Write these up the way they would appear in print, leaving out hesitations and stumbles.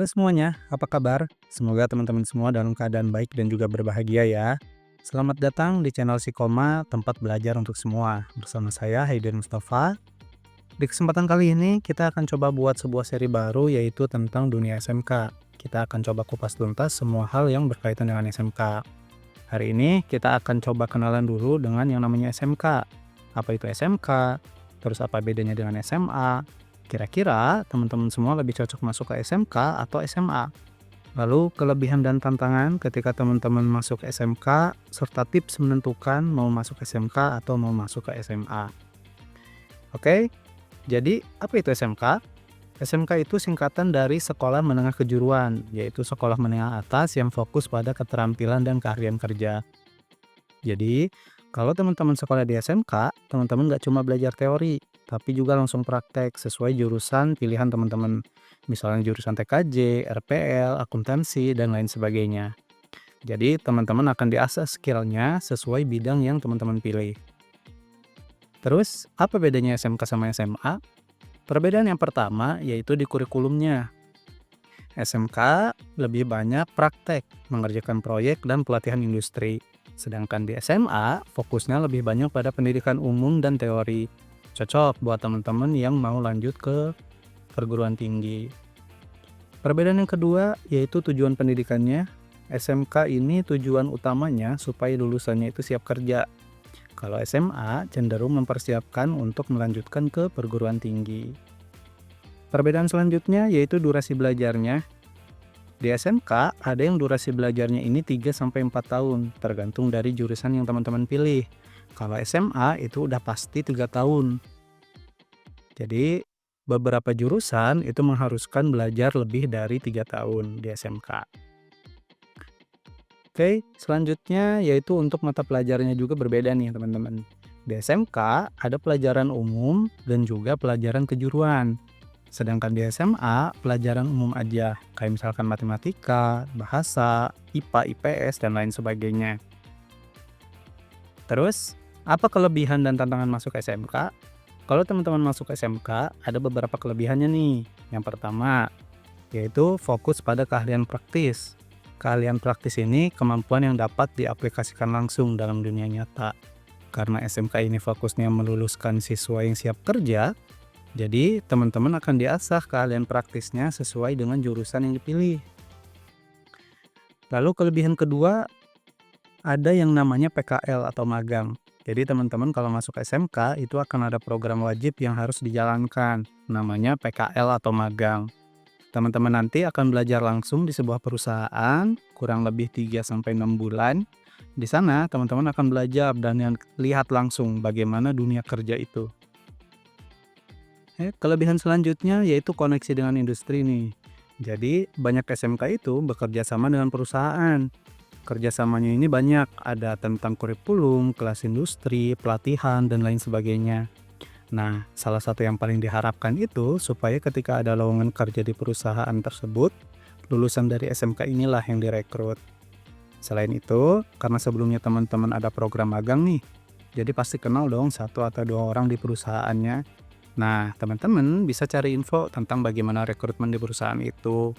Halo semuanya, apa kabar? Semoga teman-teman semua dalam keadaan baik dan juga berbahagia ya. Selamat datang di channel Sikoma, tempat belajar untuk semua. Bersama saya, Haidar Mustafa. Di kesempatan kali ini, kita akan coba buat sebuah seri baru yaitu tentang dunia SMK. Kita akan coba kupas tuntas semua hal yang berkaitan dengan SMK. Hari ini, kita akan coba kenalan dulu dengan yang namanya SMK. Apa itu SMK? Terus apa bedanya dengan SMA? Kira-kira teman-teman semua lebih cocok masuk ke SMK atau SMA? Lalu kelebihan dan tantangan ketika teman-teman masuk SMK, serta tips menentukan mau masuk SMK atau mau masuk ke SMA. Oke, jadi apa itu SMK? SMK itu singkatan dari Sekolah Menengah Kejuruan, yaitu sekolah menengah atas yang fokus pada keterampilan dan keahlian kerja. Jadi, kalau teman-teman sekolah di SMK, teman-teman nggak cuma belajar teori, tapi juga langsung praktek sesuai jurusan pilihan teman-teman. Misalnya jurusan TKJ, RPL, akuntansi, dan lain sebagainya. Jadi, teman-teman akan diasah skillnya sesuai bidang yang teman-teman pilih. Terus, apa bedanya SMK sama SMA? Perbedaan yang pertama yaitu di kurikulumnya. SMK lebih banyak praktek, mengerjakan proyek, dan pelatihan industri. Sedangkan di SMA, fokusnya lebih banyak pada pendidikan umum dan teori. Cocok buat teman-teman yang mau lanjut ke perguruan tinggi. Perbedaan yang kedua yaitu tujuan pendidikannya. SMK ini tujuan utamanya supaya lulusannya itu siap kerja. Kalau SMA cenderung mempersiapkan untuk melanjutkan ke perguruan tinggi. Perbedaan selanjutnya yaitu durasi belajarnya. Di SMK, ada yang durasi belajarnya ini 3-4 tahun, tergantung dari jurusan yang teman-teman pilih. Kalau SMA itu udah pasti 3 tahun. Jadi, beberapa jurusan itu mengharuskan belajar lebih dari 3 tahun di SMK. Oke, selanjutnya yaitu untuk mata pelajarannya juga berbeda nih teman-teman. Di SMK, ada pelajaran umum dan juga pelajaran kejuruan. Sedangkan di SMA, pelajaran umum aja, kayak misalkan matematika, bahasa, IPA, IPS, dan lain sebagainya. Terus, apa kelebihan dan tantangan masuk SMK? Kalau teman-teman masuk SMK, ada beberapa kelebihannya nih. Yang pertama, yaitu fokus pada keahlian praktis. Keahlian praktis ini kemampuan yang dapat diaplikasikan langsung dalam dunia nyata. Karena SMK ini fokusnya meluluskan siswa yang siap kerja, jadi, teman-teman akan diasah keahlian praktisnya sesuai dengan jurusan yang dipilih. Lalu kelebihan kedua, ada yang namanya PKL atau magang. Jadi, teman-teman kalau masuk SMK itu akan ada program wajib yang harus dijalankan, namanya PKL atau magang. Teman-teman nanti akan belajar langsung di sebuah perusahaan, kurang lebih 3-6 bulan. Di sana, teman-teman akan belajar dan lihat langsung bagaimana dunia kerja itu. Kelebihan selanjutnya yaitu koneksi dengan industri nih. Jadi banyak SMK itu bekerja sama dengan perusahaan. Kerjasamanya ini banyak, ada tentang kurikulum, kelas industri, pelatihan, dan lain sebagainya. Nah, salah satu yang paling diharapkan itu supaya ketika ada lowongan kerja di perusahaan tersebut, lulusan dari SMK inilah yang direkrut. Selain itu, karena sebelumnya teman-teman ada program magang nih, jadi pasti kenal dong 1 atau 2 orang di perusahaannya. Nah, teman-teman bisa cari info tentang bagaimana rekrutmen di perusahaan itu.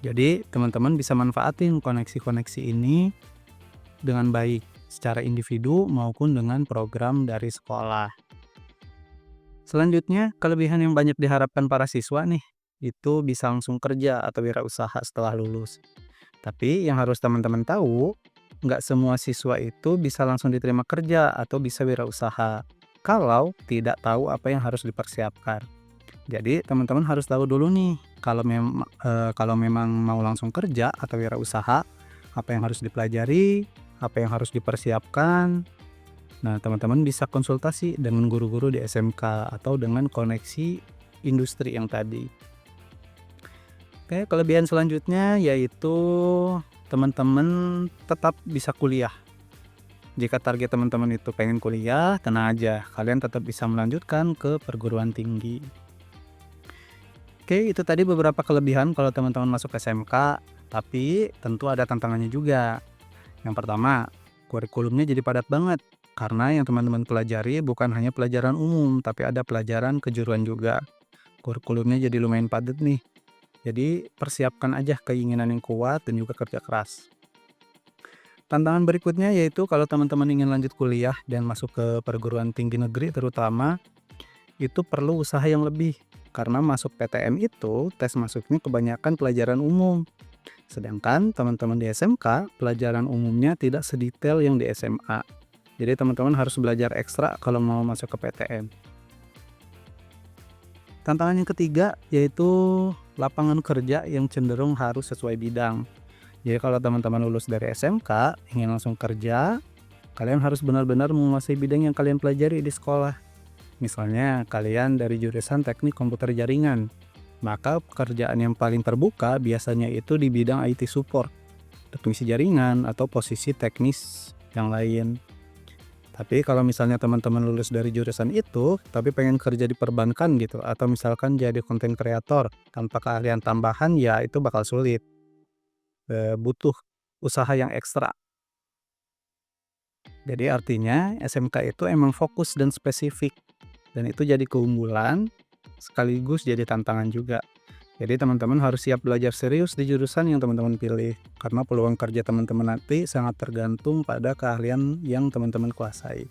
Jadi, teman-teman bisa manfaatin koneksi-koneksi ini dengan baik, secara individu maupun dengan program dari sekolah. Selanjutnya, kelebihan yang banyak diharapkan para siswa nih, itu bisa langsung kerja atau wirausaha setelah lulus. Tapi yang harus teman-teman tahu, nggak semua siswa itu bisa langsung diterima kerja atau bisa wirausaha kalau tidak tahu apa yang harus dipersiapkan. Jadi teman-teman harus tahu dulu nih kalau memang mau langsung kerja atau wirausaha, apa yang harus dipelajari, apa yang harus dipersiapkan. Nah, teman-teman bisa konsultasi dengan guru-guru di SMK atau dengan koneksi industri yang tadi. Oke, kelebihan selanjutnya yaitu teman-teman tetap bisa kuliah. Jika target teman-teman itu pengen kuliah, tenang aja, kalian tetap bisa melanjutkan ke perguruan tinggi. Oke, itu tadi beberapa kelebihan kalau teman-teman masuk SMK, tapi tentu ada tantangannya juga. Yang pertama, kurikulumnya jadi padat banget, karena yang teman-teman pelajari bukan hanya pelajaran umum, tapi ada pelajaran kejuruan juga. Kurikulumnya jadi lumayan padat nih. Jadi persiapkan aja keinginan yang kuat dan juga kerja keras. Tantangan berikutnya yaitu kalau teman-teman ingin lanjut kuliah dan masuk ke perguruan tinggi negeri terutama, itu perlu usaha yang lebih. Karena masuk PTN itu tes masuknya kebanyakan pelajaran umum. Sedangkan teman-teman di SMK, pelajaran umumnya tidak sedetail yang di SMA. Jadi teman-teman harus belajar ekstra kalau mau masuk ke PTN. Tantangan yang ketiga yaitu lapangan kerja yang cenderung harus sesuai bidang. Jadi kalau teman-teman lulus dari SMK, ingin langsung kerja, kalian harus benar-benar menguasai bidang yang kalian pelajari di sekolah. Misalnya kalian dari jurusan teknik komputer jaringan, maka pekerjaan yang paling terbuka biasanya itu di bidang IT support, teknisi jaringan atau posisi teknis yang lain. Tapi kalau misalnya teman-teman lulus dari jurusan itu, tapi pengen kerja di perbankan gitu, atau misalkan jadi konten kreator tanpa keahlian tambahan, ya itu bakal sulit. Butuh usaha yang ekstra. Jadi artinya SMK itu emang fokus dan spesifik. Dan itu jadi keunggulan, sekaligus jadi tantangan juga. Jadi teman-teman harus siap belajar serius di jurusan yang teman-teman pilih. Karena peluang kerja teman-teman nanti sangat tergantung pada keahlian yang teman-teman kuasai.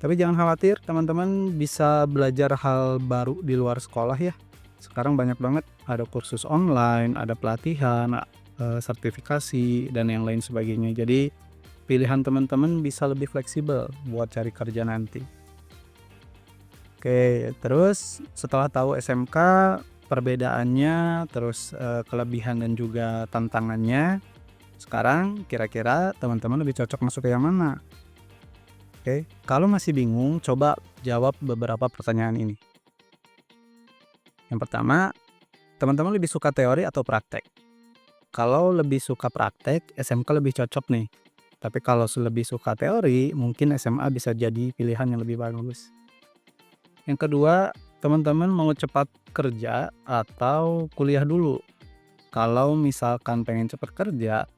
Tapi jangan khawatir, teman-teman bisa belajar hal baru di luar sekolah ya. Sekarang banyak banget, ada kursus online, ada pelatihan, sertifikasi, dan yang lain sebagainya. Jadi pilihan teman-teman bisa lebih fleksibel buat cari kerja nanti. Oke, terus setelah tahu SMK, perbedaannya, terus kelebihan dan juga tantangannya, sekarang kira-kira teman-teman lebih cocok masuk ke yang mana? Oke, kalau masih bingung, coba jawab beberapa pertanyaan ini. Yang pertama, teman-teman lebih suka teori atau praktek? Kalau lebih suka praktek, SMK lebih cocok nih. Tapi kalau lebih suka teori, mungkin SMA bisa jadi pilihan yang lebih bagus. Yang kedua, teman-teman mau cepat kerja atau kuliah dulu? Kalau misalkan pengen cepat kerja,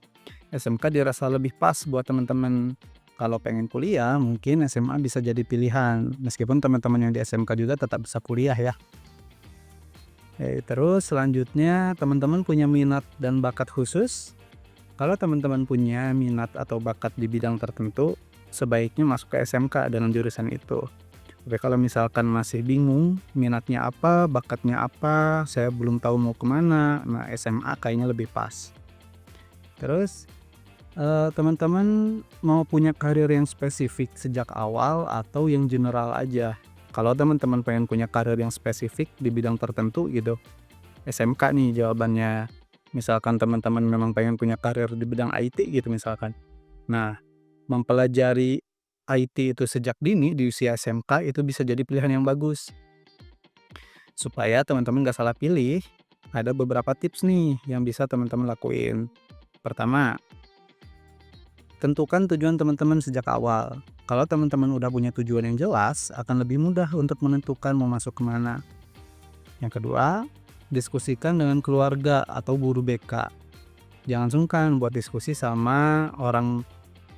SMK dirasa lebih pas buat teman-teman. Kalau pengen kuliah, mungkin SMA bisa jadi pilihan. Meskipun teman-teman yang di SMK juga tetap bisa kuliah ya. Terus selanjutnya, teman-teman punya minat dan bakat khusus? Kalau teman-teman punya minat atau bakat di bidang tertentu, sebaiknya masuk ke SMK dengan jurusan itu. Tapi kalau misalkan masih bingung, minatnya apa, bakatnya apa, saya belum tahu mau kemana, nah SMA kayaknya lebih pas. Terus, teman-teman mau punya karir yang spesifik sejak awal atau yang general aja? Kalau teman-teman pengen punya karir yang spesifik di bidang tertentu gitu, SMK nih jawabannya. Misalkan teman-teman memang pengen punya karir di bidang IT gitu misalkan. Nah, mempelajari IT itu sejak dini di usia SMK itu bisa jadi pilihan yang bagus. Supaya teman-teman gak salah pilih, ada beberapa tips nih yang bisa teman-teman lakuin. Pertama, tentukan tujuan teman-teman sejak awal. Kalau teman-teman udah punya tujuan yang jelas, akan lebih mudah untuk menentukan mau masuk kemana. Yang kedua, diskusikan dengan keluarga atau guru BK. Jangan sungkan buat diskusi sama orang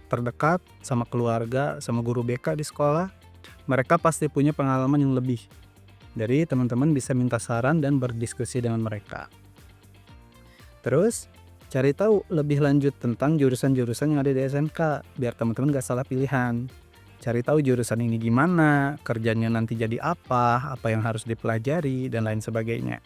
terdekat, sama keluarga, sama guru BK di sekolah. Mereka pasti punya pengalaman yang lebih. Jadi teman-teman bisa minta saran dan berdiskusi dengan mereka. Terus cari tahu lebih lanjut tentang jurusan-jurusan yang ada di SMK biar teman-teman gak salah pilihan. Cari tahu jurusan ini gimana, kerjanya nanti jadi apa yang harus dipelajari, dan lain sebagainya.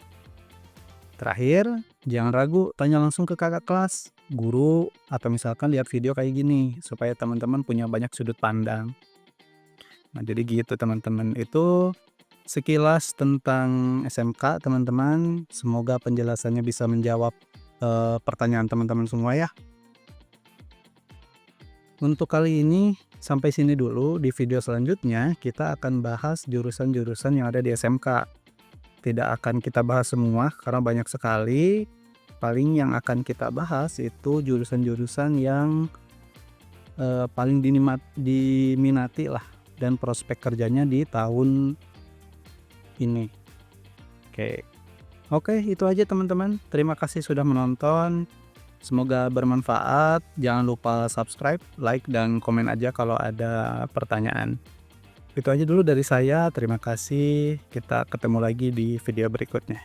Terakhir, jangan ragu tanya langsung ke kakak kelas, guru, atau misalkan lihat video kayak gini supaya teman-teman punya banyak sudut pandang. Nah, jadi gitu teman-teman. Itu sekilas tentang SMK teman-teman. Semoga penjelasannya bisa menjawab pertanyaan teman-teman semua ya. Untuk kali ini sampai sini dulu. Di video selanjutnya kita akan bahas jurusan-jurusan yang ada di SMK. Tidak akan kita bahas semua karena banyak sekali. Paling yang akan kita bahas itu jurusan-jurusan yang paling diminati lah dan prospek kerjanya di tahun ini. Oke, itu aja teman-teman. Terima kasih sudah menonton. Semoga bermanfaat. Jangan lupa subscribe, like, dan komen aja kalau ada pertanyaan. Itu aja dulu dari saya. Terima kasih. Kita ketemu lagi di video berikutnya.